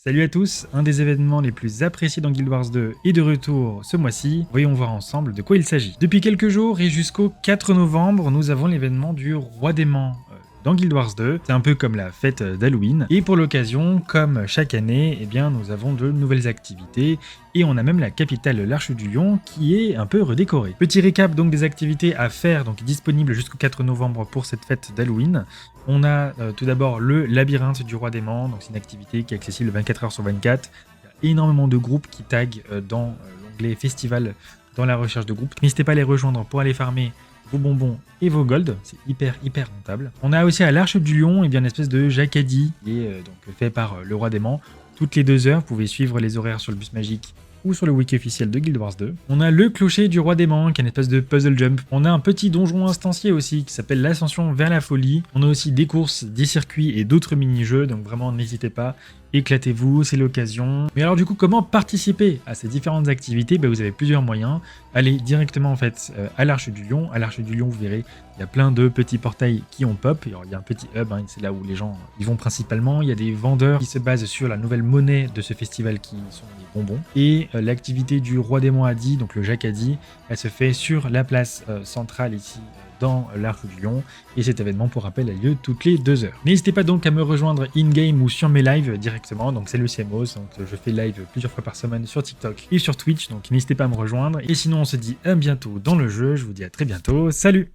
Salut à tous, un des événements les plus appréciés dans Guild Wars 2 est de retour ce mois-ci. Voyons voir ensemble de quoi il s'agit. Depuis quelques jours et jusqu'au 4 novembre, nous avons l'événement du Roi Démon dans Guild Wars 2. C'est un peu comme la fête d'Halloween. Et pour l'occasion, comme chaque année, eh bien, nous avons de nouvelles activités. Et on a même la capitale, l'Arche du Lion, qui est un peu redécorée. Petit récap donc des activités à faire, donc disponibles jusqu'au 4 novembre pour cette fête d'Halloween. On a tout d'abord le labyrinthe du Roi Démon, donc c'est une activité qui est accessible 24 heures sur 24. Il y a énormément de groupes qui taguent dans l'onglet festival dans la recherche de groupes. N'hésitez pas à les rejoindre pour aller farmer vos bonbons et vos golds, c'est hyper rentable. On a aussi à l'Arche du Lion, et bien une espèce de jacadie qui est donc fait par le Roi Démon. Toutes les 2 heures, vous pouvez suivre les horaires sur le bus magique ou sur le wiki officiel de Guild Wars 2. On a le clocher du Roi Démon, qui est une espèce de puzzle jump. On a un petit donjon instancié aussi, qui s'appelle l'Ascension vers la folie. On a aussi des courses, des circuits et d'autres mini-jeux, donc vraiment n'hésitez pas, éclatez-vous, c'est l'occasion. Mais alors du coup, comment participer à ces différentes activités? Vous avez plusieurs moyens. Allez directement en fait à l'Arche du Lion. À l'Arche du Lion, vous verrez, il y a plein de petits portails qui ont pop. Alors, il y a un petit hub, c'est là où les gens y vont principalement. Il y a des vendeurs qui se basent sur la nouvelle monnaie de ce festival qui sont les bonbons. Et l'activité du Roi Démon a dit, donc le Jacques a dit, elle se fait sur la place centrale ici dans l'Arche du Lion. Et cet événement, pour rappel, a lieu toutes les 2 heures. N'hésitez pas donc à me rejoindre in-game ou sur mes lives directement. Donc c'est le CMOS, donc je fais live plusieurs fois par semaine sur TikTok et sur Twitch. Donc n'hésitez pas à me rejoindre. Et sinon, on se dit à bientôt dans le jeu. Je vous dis à très bientôt. Salut!